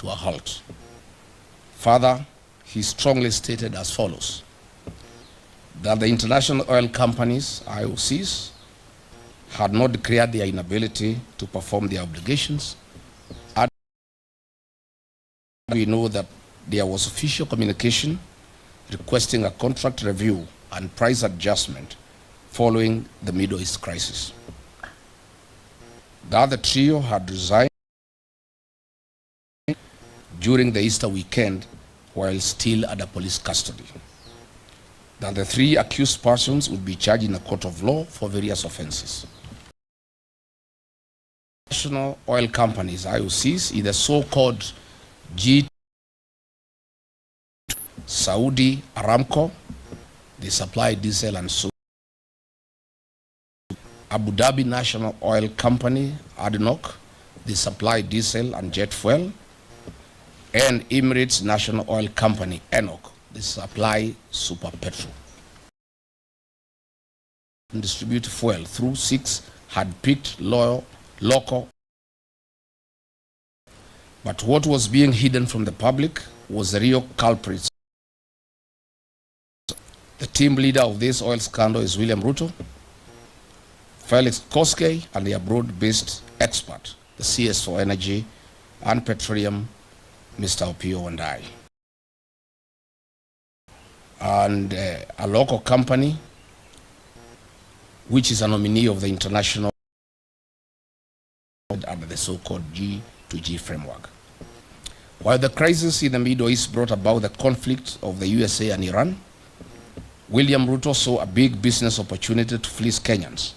to a halt. Further, he strongly stated as follows: that the international oil companies, IOCs, had not declared their inability to perform their obligations. And we know that there was official communication requesting a contract review and price adjustment following the Middle East crisis. That the trio had resigned during the Easter weekend while still under police custody. That the 3 accused persons would be charged in a court of law for various offenses. National oil companies, IOCs, in the so-called G. Saudi Aramco, they supply diesel and so. Abu Dhabi National Oil Company, ADNOC, they supply diesel and jet fuel. And Emirates National Oil Company, ENOC, they supply super petrol. And distribute fuel through 6 had picked local. But what was being hidden from the public was the real culprits. The team leader of this oil scandal is William Ruto, Felix Koskei, and the abroad-based expert, the CS for Energy and Petroleum, Mr. Opio Wandai. And a local company, which is a nominee of the international under the so-called G2G framework. While the crisis in the Middle East brought about the conflict of the USA and Iran, William Ruto saw a big business opportunity to fleece Kenyans.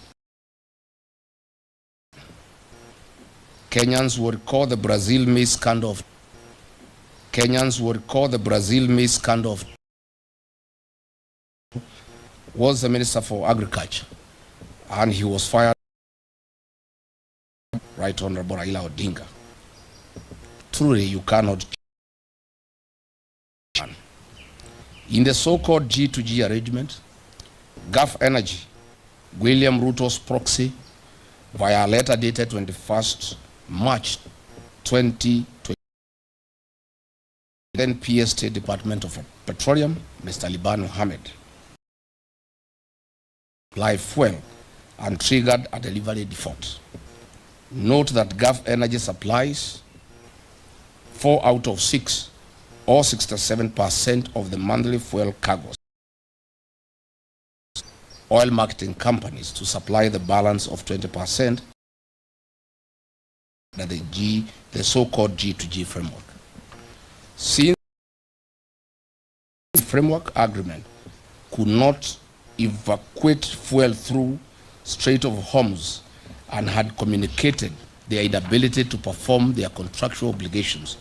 Kenyans would recall the Brazil maize scandal of was the Minister for Agriculture, and he was fired. Right Honorable Raila Odinga. Truly, you cannot. In the so-called G2G arrangement, Gulf Energy, William Ruto's proxy, via a letter dated 21st March 2020, then PS State Department of Petroleum, Mr. Liban Mohammed, live fuel and triggered a delivery default. Note that Gulf Energy supplies 4 out of 6, or 67% of the monthly fuel cargoes. Oil marketing companies to supply the balance of 20% that the so-called G2G framework. Since the framework agreement could not evacuate fuel through Strait of Hormuz and had communicated their inability to perform their contractual obligations,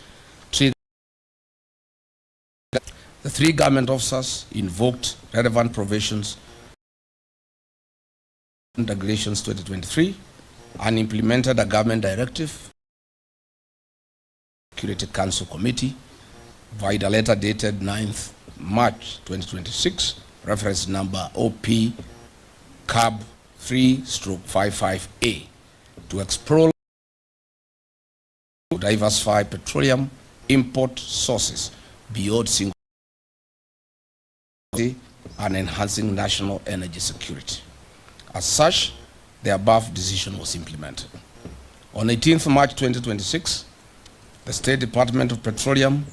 the 3 government officers invoked relevant provisions and regulations 2023 and implemented a government directive, Security Council Committee, via a letter dated 9th March 2026, reference number OP CAB 3/55A, to explore to diversify petroleum import sources beyond single and enhancing national energy security. As such, the above decision was implemented. On 18th March 2026, the State Department of Petroleum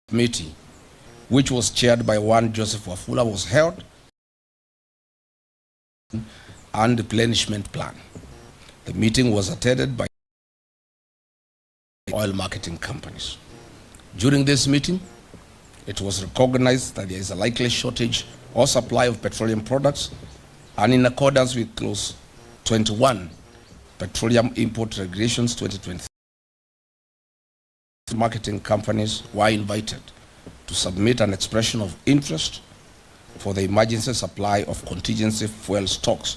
Committee, which was chaired by one Joseph Wafula, was held and replenishment plan. The meeting was attended by oil marketing companies. During this meeting, it was recognized that there is a likely shortage or supply of petroleum products, and in accordance with Clause 21, Petroleum Import Regulations 2023, marketing companies were invited to submit an expression of interest for the emergency supply of contingency fuel stocks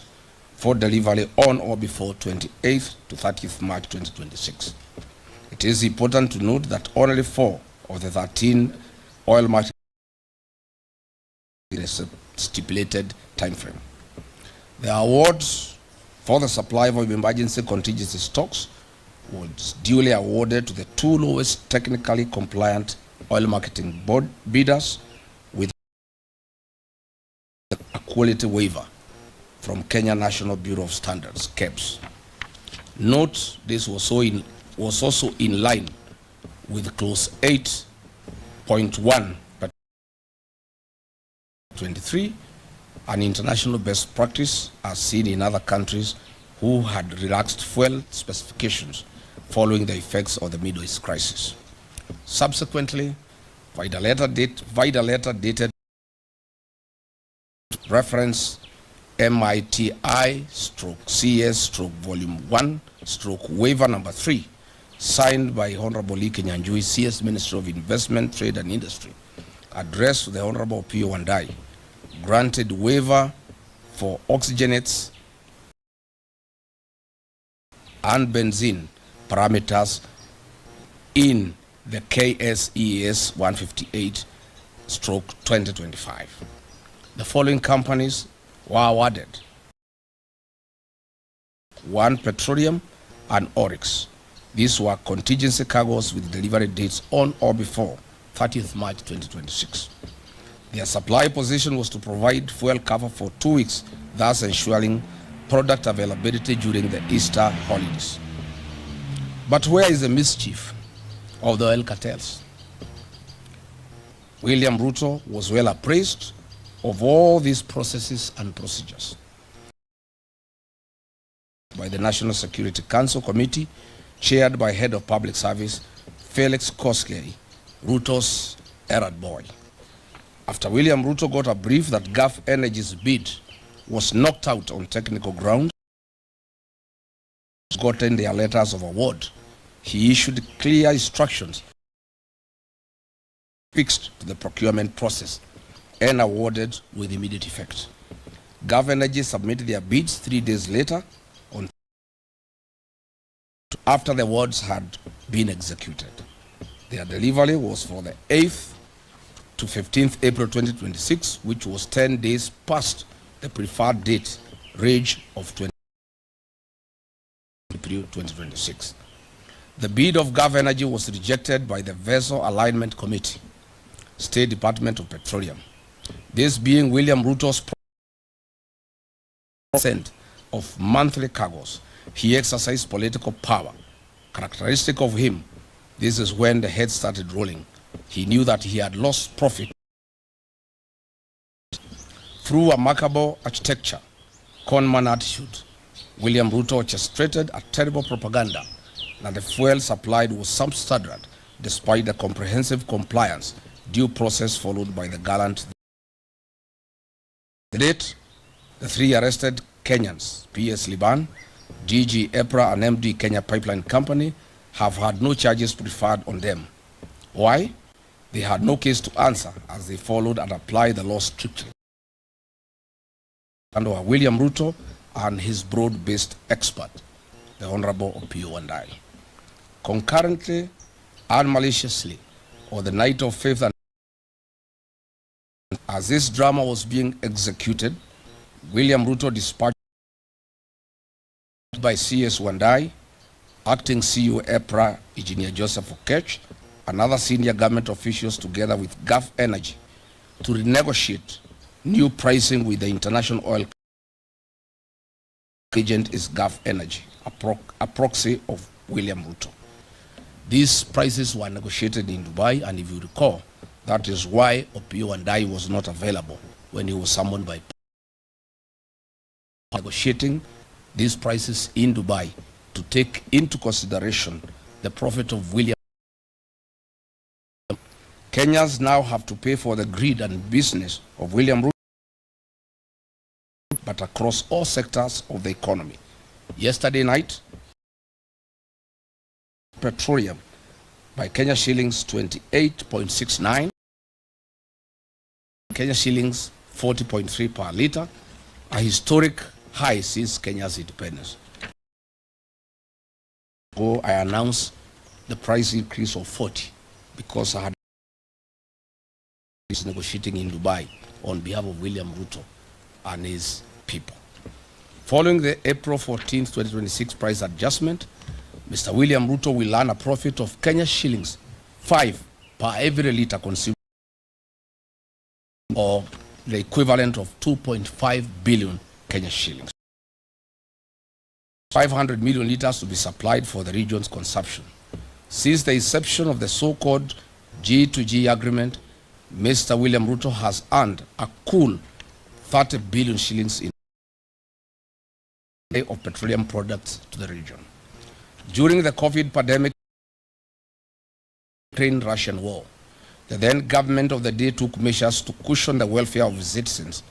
for delivery on or before 28th to 30th March 2026. It is important to note that only 4 of the 13 oil market in a stipulated time frame. The awards for the supply of emergency contingency stocks was duly awarded to the two lowest technically compliant oil marketing board bidders with a quality waiver from Kenya National Bureau of Standards, KEBS. Note this was also in line with clause 8.1 23, an international best practice as seen in other countries who had relaxed fuel specifications following the effects of the Middle East crisis. Subsequently, via letter dated reference MITI/CS/Volume 1/Waiver Number 3, signed by Honorable Lee Kinyanjui, CS Minister of Investment, Trade and Industry, addressed to the Honorable P.O. Wandai, granted waiver for oxygenates and benzene parameters in the KSES 158/2025. The following companies were awarded: 1 Petroleum and Oryx. These were contingency cargoes with delivery dates on or before 30th March 2026. Their supply position was to provide fuel cover for 2 weeks, thus ensuring product availability during the Easter holidays. But where is the mischief of the oil cartels? William Ruto was well appraised of all these processes and procedures by the National Security Council Committee, chaired by Head of Public Service Felix Koskei, Ruto's errand boy. After William Ruto got a brief that Gulf Energy's bid was knocked out on technical grounds, gotten their letters of award, he issued clear instructions fixed to the procurement process and awarded with immediate effect. Gulf Energy submitted their bids 3 days later after the awards had been executed. Their delivery was for the 8th to 15th April 2026, which was 10 days past the preferred date range of April 2026. The bid of Gulf Energy was rejected by the Vessel Alignment Committee, State Department of Petroleum. This being William Ruto's % of monthly cargoes. He exercised political power. Characteristic of him, this is when the head started rolling. He knew that he had lost profit. Through a remarkable architecture, conman attitude, William Ruto orchestrated a terrible propaganda that the fuel supplied was substandard despite the comprehensive compliance due process followed by the gallant. To date, the 3 arrested Kenyans, PS Liban, DG EPRA and MD Kenya Pipeline Company, have had no charges preferred on them. Why? They had no case to answer as they followed and applied the law strictly under William Ruto and his broad-based expert, the Honorable P.O. Wandai. Concurrently and maliciously, on the night of 5th and as this drama was being executed, William Ruto dispatched by CS Wandai, Acting CEO EPRA, Engineer Joseph Okech, and other senior government officials together with Gulf Energy to renegotiate new pricing with the international oil agent is Gulf Energy, a proxy of William Ruto. These prices were negotiated in Dubai, and if you recall, that is why Opiyo Wandai was not available when he was summoned by negotiating these prices in Dubai to take into consideration the profit of William. Kenyans now have to pay for the greed and business of William Ruto, but across all sectors of the economy. Yesterday night, petroleum by Kenya shillings 28.69, Kenya shillings 40.3 per liter, a historic high since Kenya's independence. I announced the price increase of 40 because I had is negotiating in Dubai on behalf of William Ruto and his people. Following the April 14, 2026 price adjustment, Mr. William Ruto will earn a profit of Kenya shillings 5 per every litre consumed, or the equivalent of 2.5 billion Kenya shillings. 500 million litres to be supplied for the region's consumption. Since the inception of the so-called G2G agreement, Mr. William Ruto has earned a cool 30 billion shillings in of petroleum products to the region. During the COVID pandemic, Ukraine-Russian war, the then government of the day took measures to cushion the welfare of its citizens,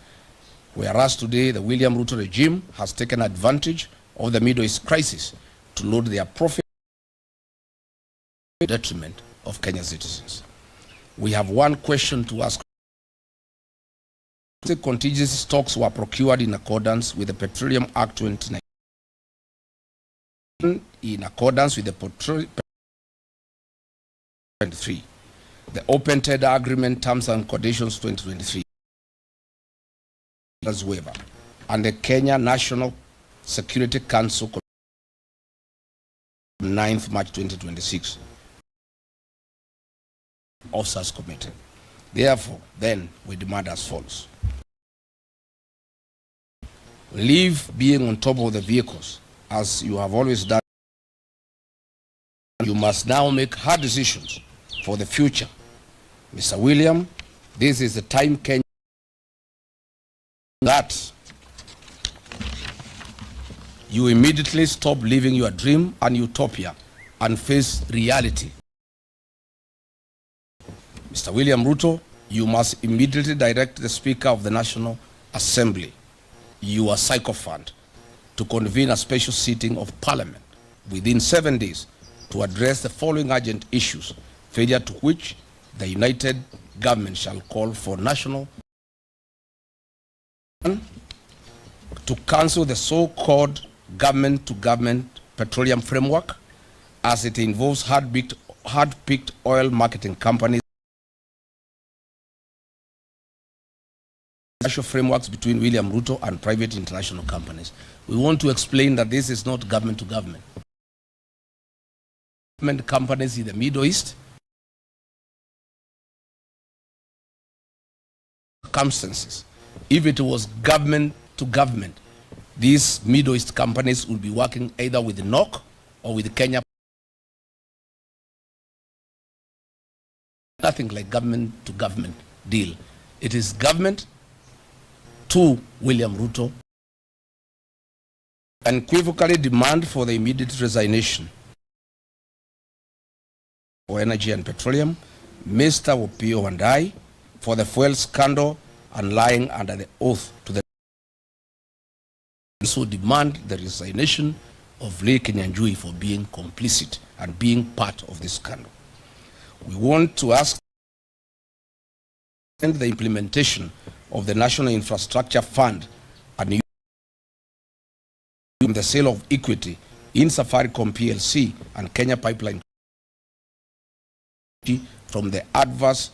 whereas today the William Ruto regime has taken advantage of the Middle East crisis to load their profit to the detriment of Kenyan citizens. We have one question to ask. The contingency stocks were procured in accordance with the Petroleum Act 2019, in accordance with the Petroleum 2023, the Open Tender Agreement Terms and Conditions 2023, waiver, and the Kenya National Security Council 9th March 2026 officers committed. Therefore, then we demand as follows: leave being on top of the vehicles as you have always done. You must now make hard decisions for the future. Mr. William, this is the time Kenya that you immediately stop living your dream and utopia and face reality. Mr. William Ruto, you must immediately direct the Speaker of the National Assembly, you are sycophant, to convene a special sitting of Parliament within 7 days to address the following urgent issues, failure to which the United Government shall call for national to cancel the so-called government-to-government petroleum framework, as it involves hard-picked oil marketing companies, commercial frameworks between William Ruto and private international companies. We want to explain that this is not government-to-government. Government companies in the Middle East, circumstances. If it was government-to-government, these Middle East companies would be working either with the NOC or with Kenya. Nothing like government-to-government deal. It is government to William Ruto. Unequivocally demand for the immediate resignation for energy and petroleum, Mr. Opiyo and I, for the fuel scandal and lying under the oath to the. So demand the resignation of Lee Kinyanjui for being complicit and being part of this scandal. We want to ask the implementation of the National Infrastructure Fund and the sale of equity in Safaricom PLC and Kenya Pipeline from the adverse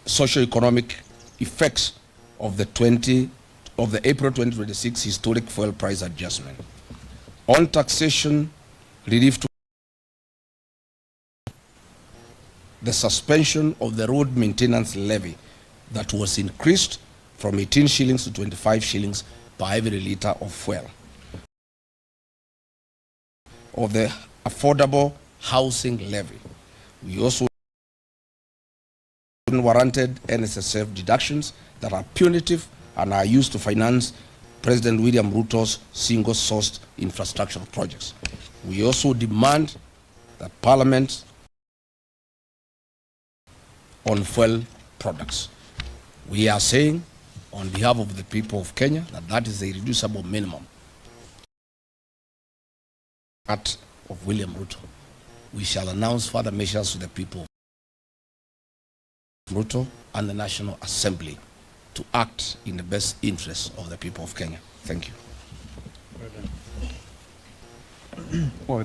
socio-economic effects of the April 2026 historic fuel price adjustment. On taxation relief, to the suspension of the road maintenance levy that was increased from 18 shillings to 25 shillings per every litre of fuel. Of the affordable housing levy. We also unwarranted NSSF deductions that are punitive and are used to finance President William Ruto's single-sourced infrastructure projects. We also demand that Parliament on fuel products. We are saying on behalf of the people of Kenya that that is a reducible minimum of William Ruto. We shall announce further measures to the people of Ruto and the National Assembly to act in the best interest of the people of Kenya. Thank you. Well,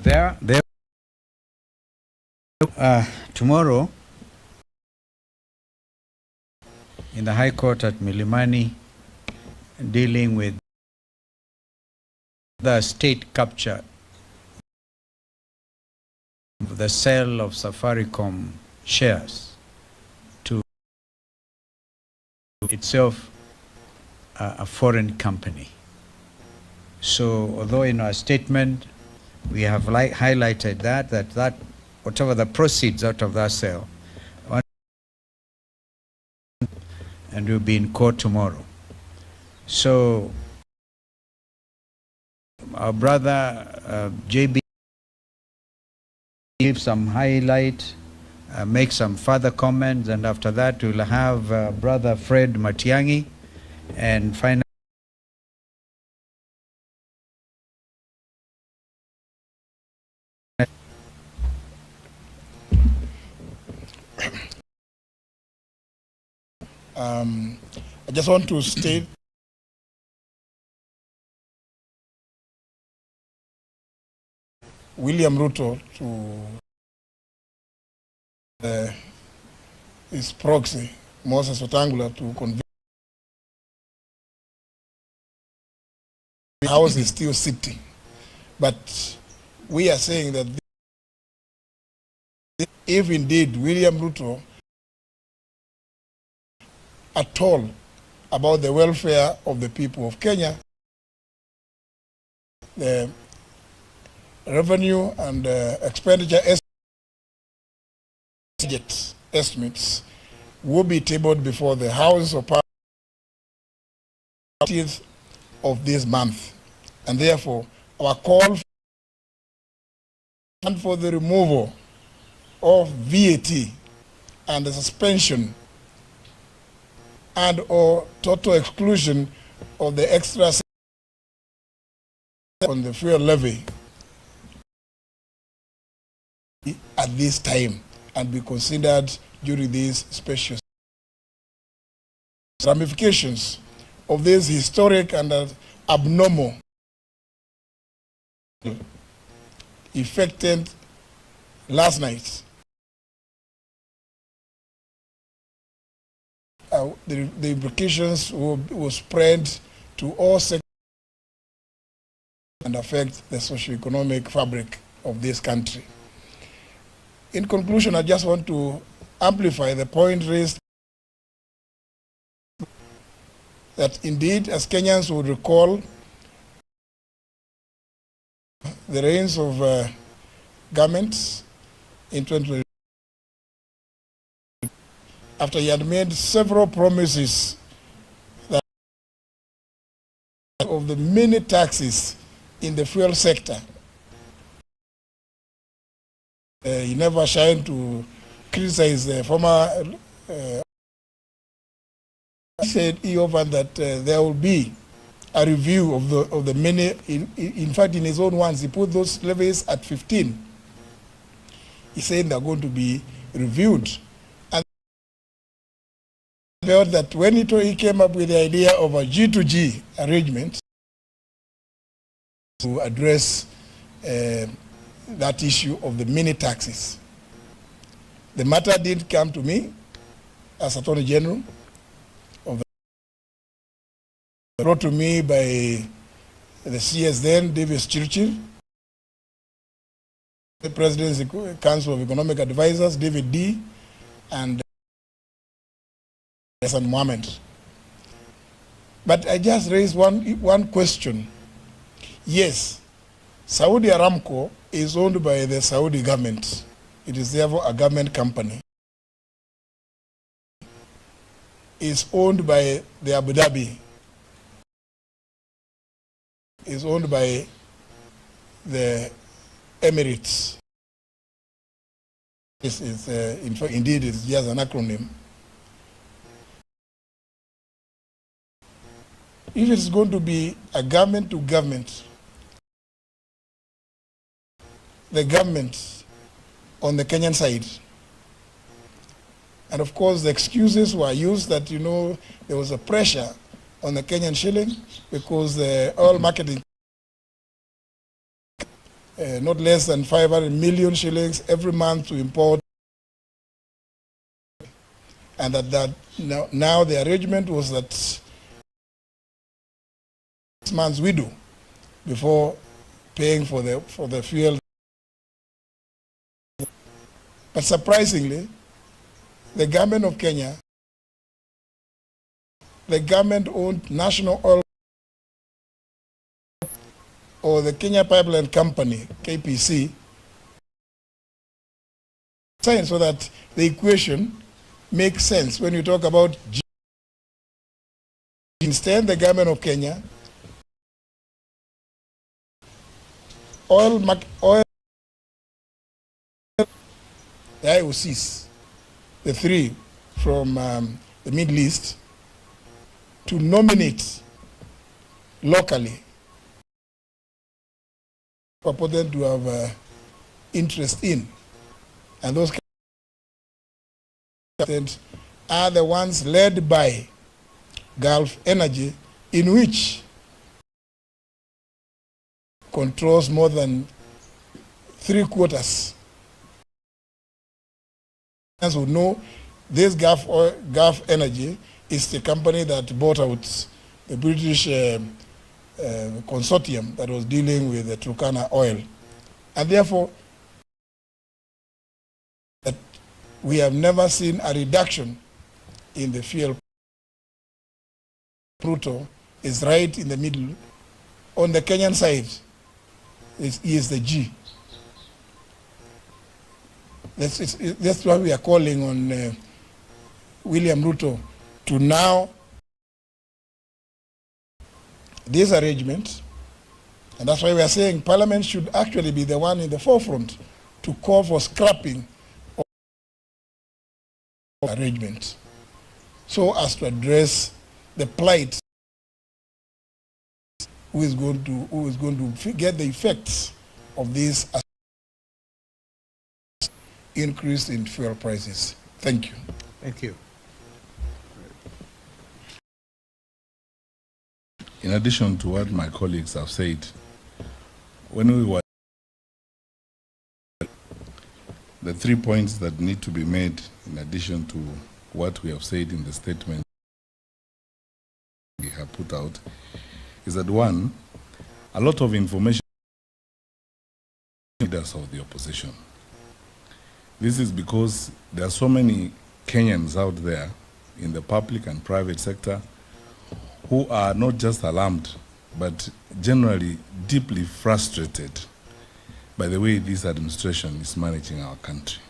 tomorrow in the High Court at Milimani, dealing with the state capture the sale of Safaricom shares to itself a foreign company. So although in our statement we have highlighted that whatever the proceeds out of that sale, and we'll be in court tomorrow. So our brother JB give some highlight, make some further comments, and after that we'll have brother Fred Matiang'i, and finally I just want to state William Ruto to his proxy, Moses Wetangula, to convince the House is still sitting. But we are saying that if indeed William Ruto at all about the welfare of the people of Kenya, the revenue and expenditure estimates will be tabled before the House of Parliament of this month, and therefore our call for the removal of VAT and the suspension and or total exclusion of the extra on the fuel levy at this time and be considered during these special ramifications of this historic and abnormal effected last night. The implications will spread to all sectors and affect the socio-economic fabric of this country. In conclusion, I just want to amplify the point raised that indeed, as Kenyans would recall, the reigns of governments in 2020, after he had made several promises that of the many taxes in the fuel sector, he never shined to criticize the former. He said that there will be a review of the many. In fact, in his own words, he put those levies at 15. He said they're going to be reviewed. Felt that when he came up with the idea of a G2G arrangement to address that issue of the mini taxes. The matter did come to me as Attorney General, brought to me by the CS then, Davis Churchill, the Presidency Council of Economic Advisors, David D., and Hassan Mohammed. But I just raised one question. Yes, Saudi Aramco is owned by the Saudi government. It is therefore a government company. It's owned by the Abu Dhabi. It's owned by the Emirates. This is, in fact, indeed, it's just an acronym. If it's going to be a government to government, the government on the Kenyan side, and of course the excuses were used that, there was a pressure on the Kenyan shilling because the oil marketing not less than 500 million shillings every month to import, and that now the arrangement was that 6 months we do before paying for the fuel But surprisingly, the government of Kenya, the government-owned National Oil or the Kenya Pipeline Company, KPC, so that the equation makes sense when you talk about G. Instead, the government of Kenya, oil, the IOCs, the three from the Middle East, to nominate locally, purported to have interest in, and those are the ones led by Gulf Energy, in which controls more than 3/4. As we know, this Gulf Energy is the company that bought out the British consortium that was dealing with the Turkana oil. And therefore, we have never seen a reduction in the fuel. Pluto is right in the middle. On the Kenyan side, is the G. That's why we are calling on William Ruto to now this arrangement, and that's why we are saying Parliament should actually be the one in the forefront to call for scrapping of arrangement, so as to address the plight who is going to get the effects of this increase in fuel prices. Thank you. Thank you. In addition to what my colleagues have said, when we were the 3 points that need to be made in addition to what we have said in the statement we have put out is that, one, a lot of information leaders of the opposition. This is because there are so many Kenyans out there in the public and private sector who are not just alarmed, but generally deeply frustrated by the way this administration is managing our country.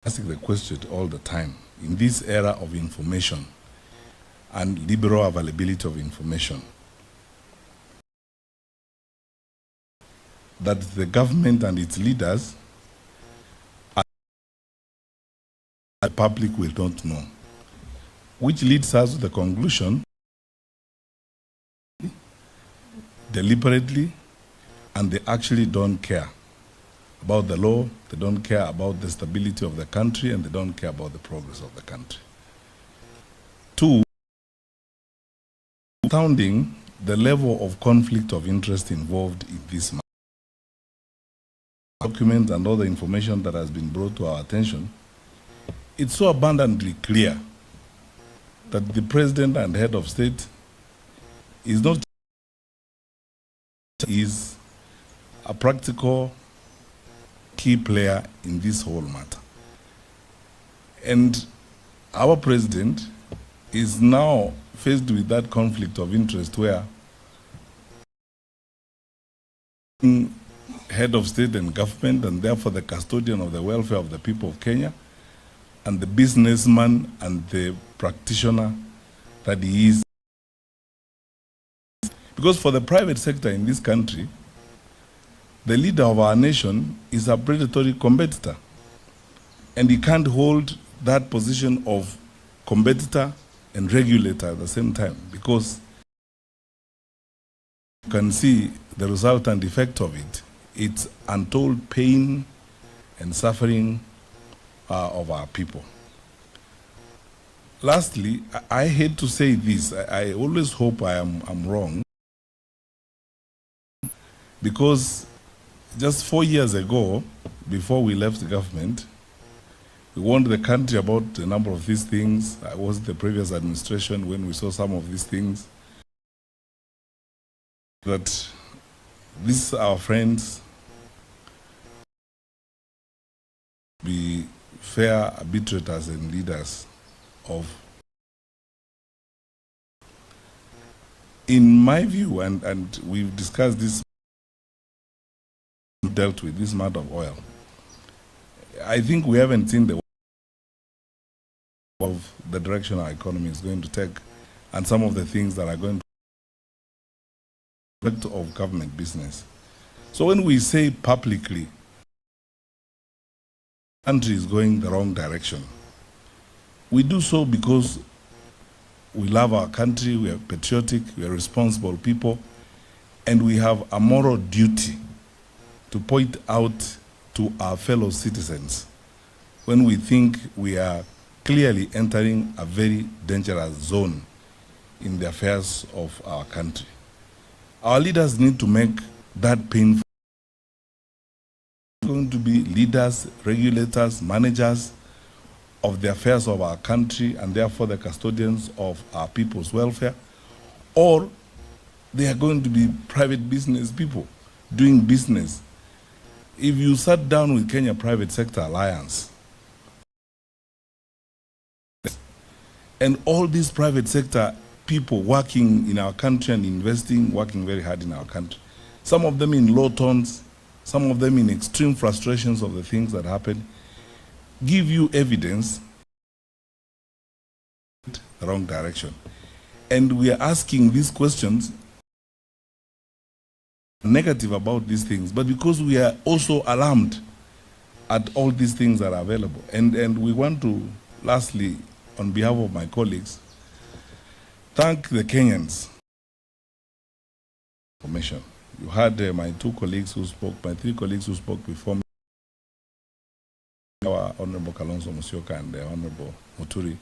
I ask the question all the time, in this era of information and liberal availability of information, that the government and its leaders, the public will not know, which leads us to the conclusion, deliberately, and they actually don't care about the law, they don't care about the stability of the country, and they don't care about the progress of the country. Two, astounding the level of conflict of interest involved in this matter. Documents and all the information that has been brought to our attention, it's so abundantly clear that the president and head of state is not is a practical key player in this whole matter. And our president is now faced with that conflict of interest where head of state and government, and therefore the custodian of the welfare of the people of Kenya, and the businessman and the practitioner that he is. Because for the private sector in this country, the leader of our nation is a predatory competitor, and he can't hold that position of competitor and regulator at the same time, because you can see the resultant effect of it. It's untold pain and suffering of our people. Lastly, I hate to say this, I always hope I'm wrong, because just 4 years ago, before we left the government, we warned the country about a number of these things. I was in the previous administration when we saw some of these things, that these our friends be fair arbitrators and leaders of. In my view, and we've discussed this, dealt with this matter of oil, I think we haven't seen the of the direction our economy is going to take and some of the things that are going to of government business. So when we say publicly the country is going the wrong direction, we do so because we love our country, we are patriotic, we are responsible people, and we have a moral duty to point out to our fellow citizens when we think we are clearly entering a very dangerous zone in the affairs of our country. Our leaders need to make that painful. Going to be leaders, regulators, managers of the affairs of our country and therefore the custodians of our people's welfare, or they are going to be private business people doing business. If you sat down with Kenya Private Sector Alliance, and all these private sector people working in our country and investing, working very hard in our country, some of them in low tones, some of them in extreme frustrations of the things that happen, give you evidence the wrong direction. And we are asking these questions negative about these things, but because we are also alarmed at all these things that are available. And we want to, lastly, on behalf of my colleagues, thank the Kenyans. Information. You had my two colleagues who spoke, my three colleagues who spoke before me, our Honorable Kalonzo Musyoka and the Honorable Muturi.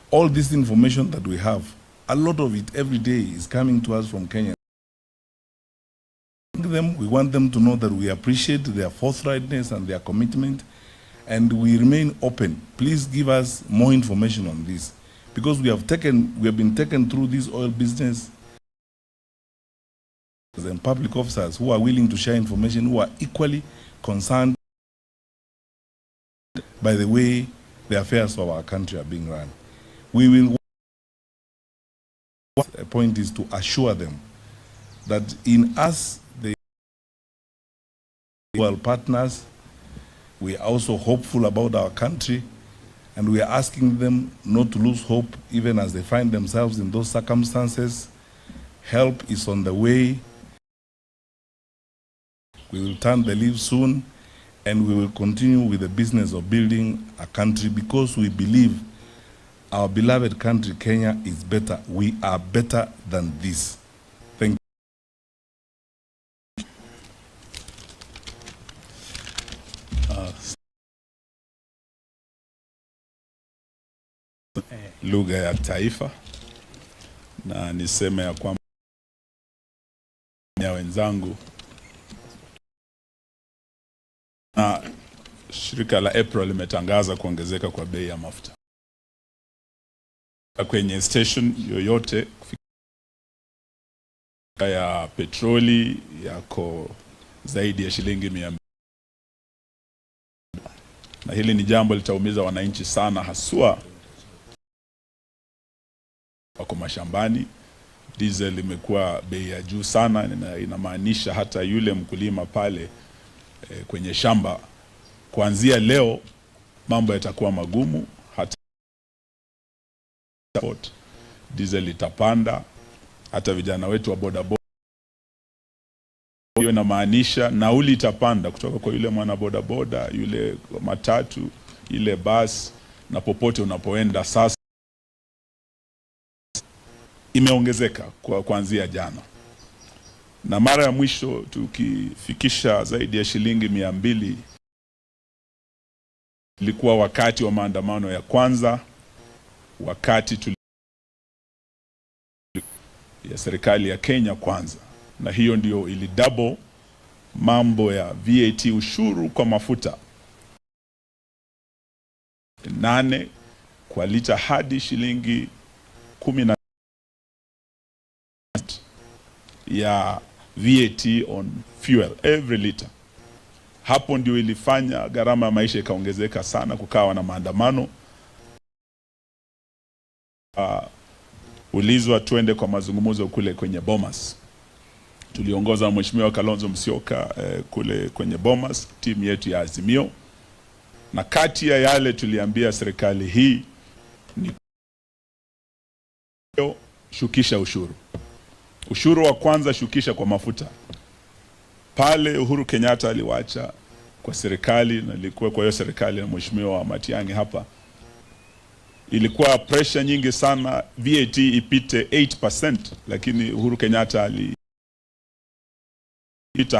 All this information that we have, a lot of it every day is coming to us from Kenya. We want them to know that we appreciate their forthrightness and their commitment, and we remain open. Please give us more information on this, because we have been taken through this oil business, and public officers who are willing to share information, who are equally concerned by the way the affairs of our country are being run. We will. The point is to assure them that in us, the oil partners, we are also hopeful about our country, and we are asking them not to lose hope even as they find themselves in those circumstances. Help is on the way. We will turn the leaf soon, and we will continue with the business of building a country, because we believe our beloved country, Kenya, is better. We are better than this. Thank you. Lugha ya taifa, na niseme ya kwamba wenzangu na shirika la April limetangaza kuongezeka kwa bei ya mafuta kwenye station yoyote ya petroli yako zaidi ya shilingi 200. Na hili ni jambo litaumiza wananchi sana, haswa wako mashambani. Diesel imekuwa bei ya juu sana, na inamaanisha hata yule mkulima pale kwenye shamba, kuanzia leo mambo yatakuwa magumu. Hata diesel itapanda, hata vijana wetu wa bodaboda. Hiyo inamaanisha nauli itapanda kutoka kwa yule mwana bodaboda, yule matatu, ile bus, na popote unapoenda sasa imeongezeka kuanzia jana. Na mara ya mwisho tukifikisha zaidi ya shilingi 200 ilikuwa wakati wa maandamano ya kwanza, wakati ya serikali ya Kenya kwanza, na hiyo ndio ili double mambo ya VAT, ushuru kwa mafuta 8 kwa lita hadi shilingi 10 ya VAT on fuel every liter. Hapo ndio ilifanya gharama ya maisha ikaongezeka sana, kukawa na maandamano. Ulizwa twende kwa mazungumzo kule kwenye Bomas. Tuliongoza Mheshimiwa Kalonzo Musyoka kule kwenye Bomas, timu yetu ya Azimio, na kati ya yale tuliambia serikali hii ni shukisha ushuru. Ushuru wa kwanza, shukisha kwa mafuta. Pale Uhuru Kenyatta aliwacha kwa serikali, na ilikuwa kwa hiyo serikali na Mheshimiwa Matiang'i hapa, ilikuwa pressure nyingi sana VAT ipite 8%, lakini Uhuru Kenyatta aliita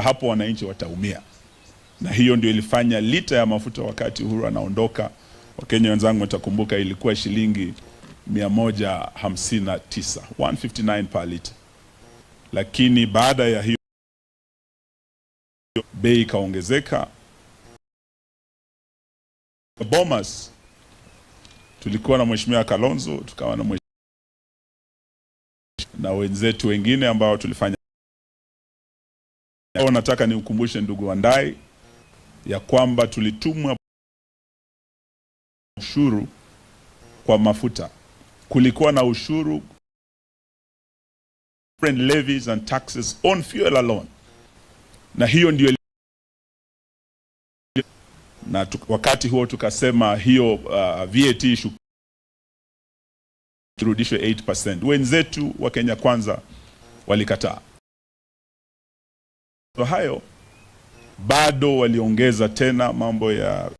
hapo wananchi wataumia. Na hiyo ndio ilifanya lita ya mafuta wakati Uhuru anaondoka, Wakenya wenzangu watakumbuka, ilikuwa shilingi 159, 159 per liter. Lakini baada ya hiyo bei ikaongezeka. Bomas tulikuwa na Mheshimiwa Kalonzo, tukawa na wenzetu wengine ambao tulifanya. Nataka niukumbushe ndugu Wandai ya kwamba tulitumwa ushuru kwa mafuta. Kulikuwa na ushuru, different levies and taxes on fuel alone, na hiyo ndio na wakati huo tukasema hiyo VAT turudishwe 8%. Wenzetu wa Kenya Kwanza walikataa. Kwa hayo bado waliongeza tena mambo ya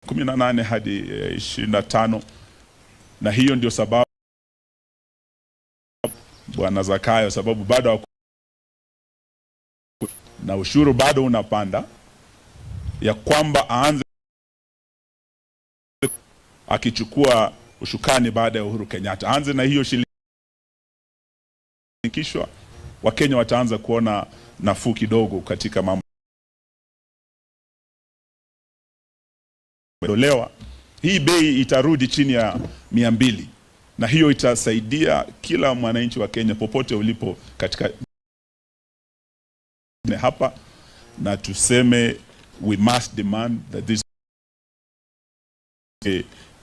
18 hadi 25, na hiyo ndio sababu Bwana Zakayo, sababu bado na ushuru bado unapanda, ya kwamba aanze akichukua ushukani baada ya Uhuru Kenyatta, aanze na hiyo shilingi, kishwa Wakenya wataanza kuona nafuu kidogo katika mambo. Hii bei itarudi chini ya 200, na hiyo itasaidia kila mwananchi wa Kenya popote ulipo katika hapa, na tuseme we must demand that this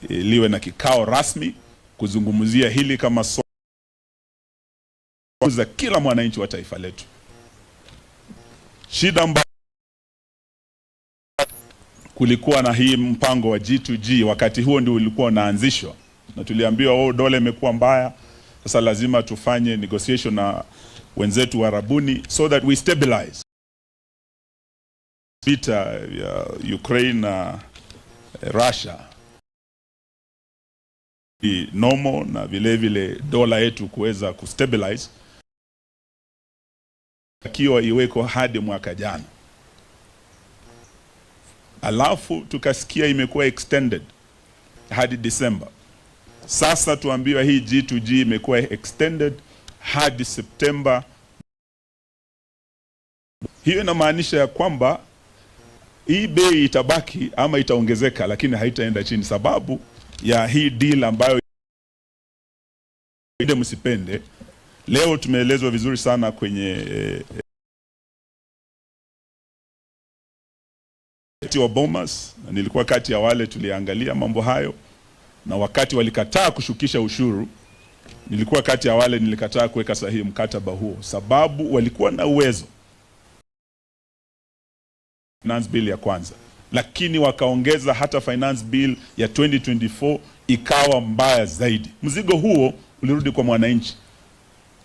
liwe na kikao rasmi kuzungumzia hili kama za kila mwananchi wa taifa letu. Shida mbaya, kulikuwa na hii mpango wa G2G, wakati huo ndio ulikuwa unaanzishwa, na tuliambiwa dola imekuwa mbaya, sasa lazima tufanye negotiation na wenzetu wa Arabuni so that we stabilize vita ya Ukraine na Russia normal, na vile vile dola yetu kuweza kustabilize, akiwa iweko hadi mwaka jana. Alafu tukasikia imekuwa extended hadi December. Sasa tuambiwa hii G2G imekuwa extended hadi September. Hiyo inamaanisha ya kwamba hii bei itabaki ama itaongezeka, lakini haitaenda chini, sababu ya hii deal ambayo msipende. Leo tumeelezwa vizuri sana kwenye wa Bomas, na nilikuwa kati ya wale tuliangalia mambo hayo, na wakati walikataa kushukisha ushuru, nilikuwa kati ya wale nilikataa kuweka sahihi mkataba huo, sababu walikuwa na uwezo finance bill ya kwanza, lakini wakaongeza hata finance bill ya 2024 ikawa mbaya zaidi. Mzigo huo ulirudi kwa mwananchi,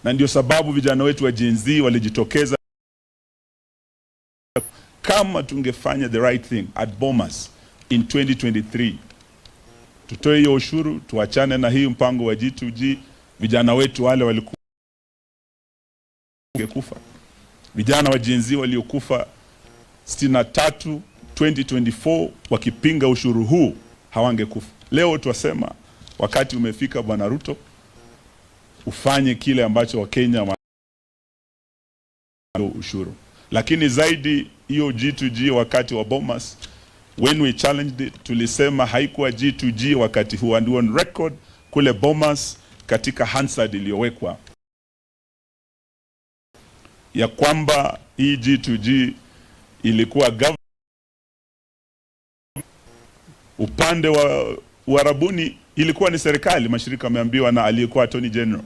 na ndio sababu vijana wetu wa Gen Z walijitokeza. Kama tungefanya the right thing at Bomas in 2023, tutoe hiyo ushuru, tuachane na hii mpango wa G2G, vijana wetu wale walikufa. Vijana wa Gen Z waliokufa 63 2024 wakipinga ushuru huu hawangekufa. Leo tuwasema wakati umefika, Bwana Ruto, ufanye kile ambacho Wakenya ushuru. Lakini zaidi hiyo G2G wakati wa Bomas, when we challenged it, tulisema haikuwa G2G wakati huo, and on record kule Bomas katika Hansard iliyowekwa ya kwamba hii G2G ilikuwa upande wa Uarabuni ilikuwa ni serikali, mashirika yameambiwa na aliyekuwa Attorney General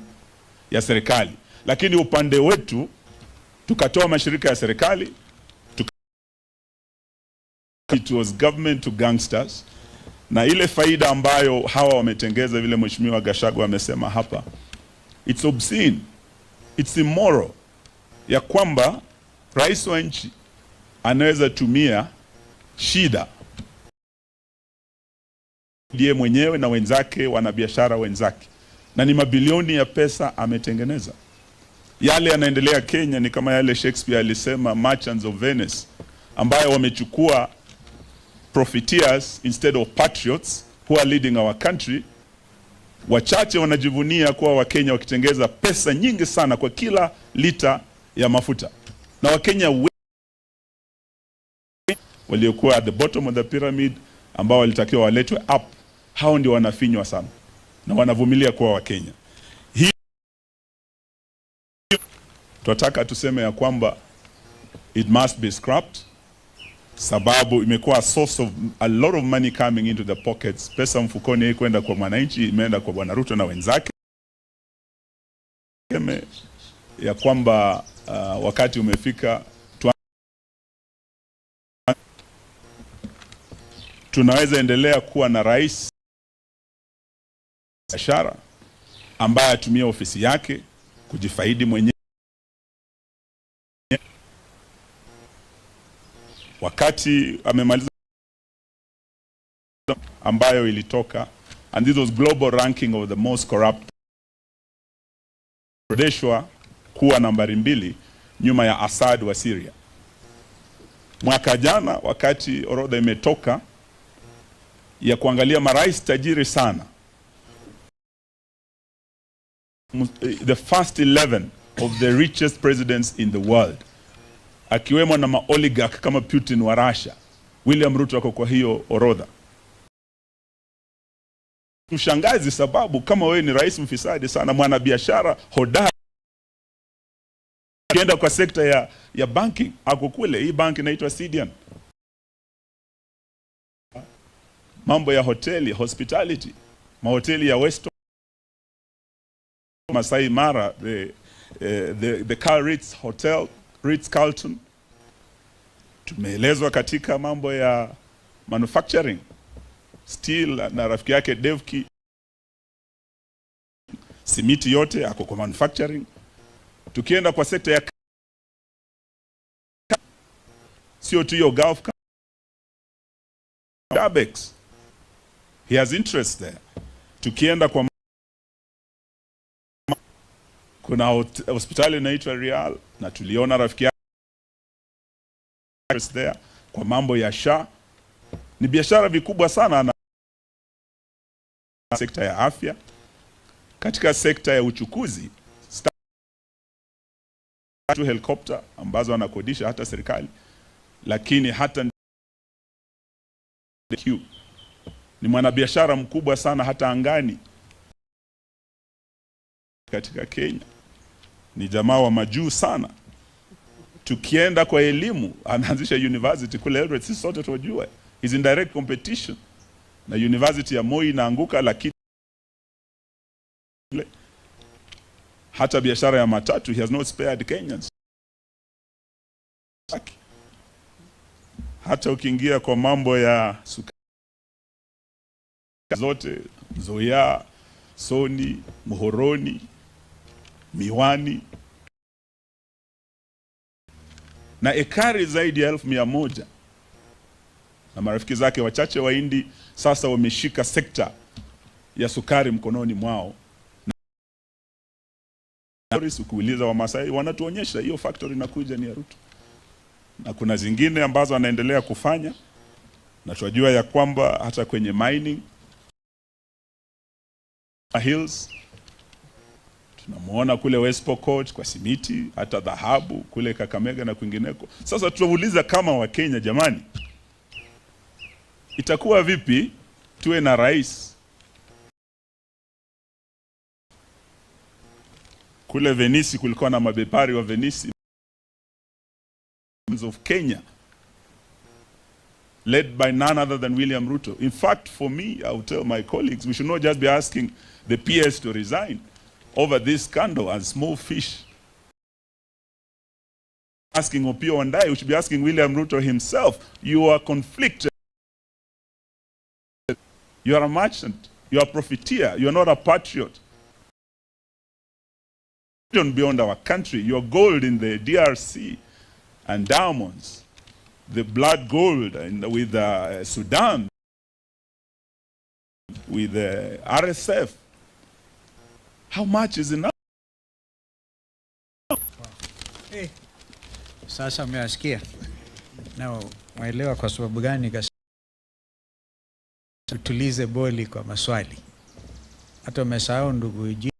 ya serikali, lakini upande wetu tukatoa mashirika ya serikali, it was government to gangsters. Na ile faida ambayo hawa wametengeza, vile Mheshimiwa Gachagua amesema hapa, it's obscene, it's immoral, ya kwamba rais wa nchi anaweza tumia shida ndiye mwenyewe na wenzake, wanabiashara wenzake, na ni mabilioni ya pesa ametengeneza. Yale yanaendelea Kenya ni kama yale Shakespeare alisema, merchants of Venice, ambayo wamechukua profiteers instead of patriots who are leading our country. Wachache wanajivunia kuwa Wakenya wakitengeza pesa nyingi sana kwa kila lita ya mafuta, na Wakenya waliokuwa at the bottom of the pyramid ambao walitakiwa waletwe up, hao ndio wanafinywa sana na wanavumilia kuwa Wakenya. Hii tunataka tuseme ya kwamba it must be scrapped, sababu imekuwa a source of a lot of money coming into the pockets. Pesa mfukoni kwenda kwa mwananchi imeenda kwa Bwana Ruto na wenzake. Ya kwamba wakati umefika tunaweza endelea kuwa na rais biashara ambaye atumia ofisi yake kujifaidi mwenyewe. Wakati amemaliza ambayo ilitoka, and this was global ranking of the most corrupt, Rodeshwa kuwa nambari 2 nyuma ya Assad wa Syria. Mwaka jana wakati orodha imetoka ya kuangalia marais tajiri sana, the first 11 of the richest presidents in the world, akiwemo na maoligarch kama Putin wa Russia, William Ruto wako kwa hiyo orodha. Mshangazi, sababu kama wewe ni rais mfisadi sana, mwanabiashara hodari, kienda kwa sekta ya banking, ako kule, hii bank inaitwa Sidian. Mambo ya hoteli, hospitality, mahoteli ya Weston, Masai Mara, the Carl Ritz Hotel, Ritz Carlton. Tumeelezwa katika mambo ya manufacturing, steel, na rafiki yake Devki, simiti yote ako kwa manufacturing. Tukienda kwa sekta ya sio tu hiyo Gulf, Dabex, he has interest there. Tukienda kwa kuna hospitali inaitwa Real, na tuliona rafiki yake there kwa mambo ya SHA. Ni biashara vikubwa sana na sekta ya afya. Katika sekta ya uchukuzi, helikopter ambazo anakodisha hata serikali, lakini hata ni mwanabiashara mkubwa sana hata angani katika Kenya. Ni jamaa wa majuu sana. Tukienda kwa elimu, anaanzisha university kule Eldoret, sisi sote tunajua is in direct competition na university ya Moi inaanguka, lakini hata biashara ya matatu, he has not spared Kenyans. Hata ukiingia kwa mambo ya sukari zote, Zoya, Soni, Muhoroni, miwani, na ekari zaidi ya 1,100, na marafiki zake wachache wa Hindi sasa wameshika sekta ya sukari mkononi mwao. Ukiuliza wa Masai wanatuonyesha hiyo factory inakuja ni ya Ruto, na kuna zingine ambazo anaendelea kufanya, na tunajua ya kwamba hata kwenye mining Hills tunamuona kule West Pokot kwa simiti, hata dhahabu kule Kakamega na kwingineko. Sasa tunauliza kama Wakenya, jamani, itakuwa vipi tuwe na rais kule Venice, kulikuwa na mabepari wa Venice of Kenya led by none other than William Ruto. In fact, for me, I will tell my colleagues, we should not just be asking the PS to resign over this scandal as small fish. Asking Opiyo Wandayi, we should be asking William Ruto himself. You are conflicted. You are a merchant. You are a profiteer. You are not a patriot. Beyond our country, your gold in the DRC and diamonds, the blood gold with Sudan, with RSF. How much is enough? Hey. Sasa umeasikia na waelewa kwa sababu gani tutulize boli kwa maswali. Hata umesahau ndugu Eugene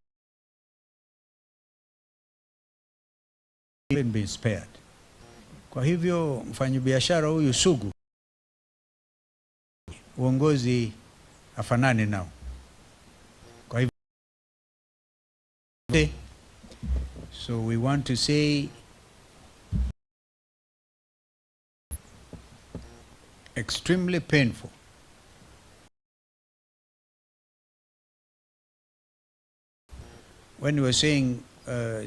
been spared. Kwa hivyo mfanyabiashara huyu sugu uongozi afanane nao. Kwa hivyo so we want to say extremely painful. When we were saying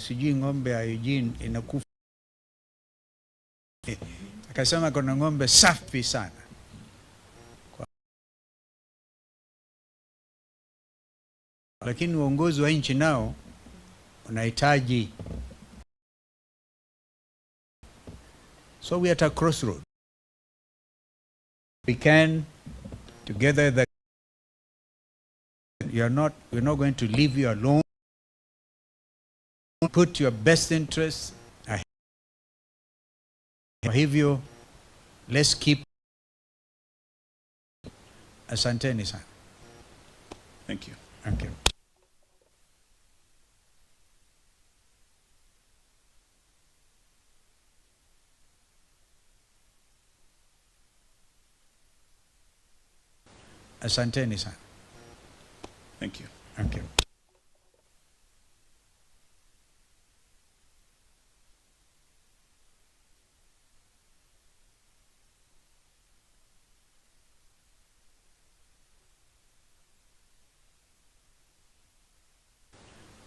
sijui ng'ombe ya Eugene inakufa, akasema kuna ng'ombe safi sana. Lakini uongozi wa nchi nao unahitaji. So we are at a crossroad. We can together that we're not going to leave you alone. Put your best interests ahead. Kwa hivyo, let's keep. Asanteni sana. Thank you. Okay. Asanteni sana. Thank you. Okay.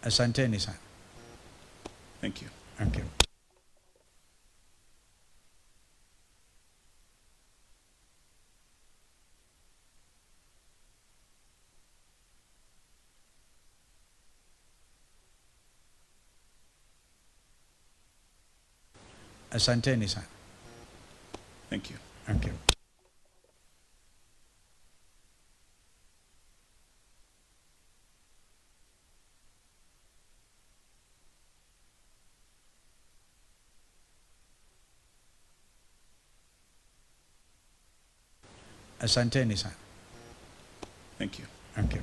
Asanteni sana. Thank you. Okay. Asanteni sana. Thank you. Okay. Asanteni sana. Thank you. Okay.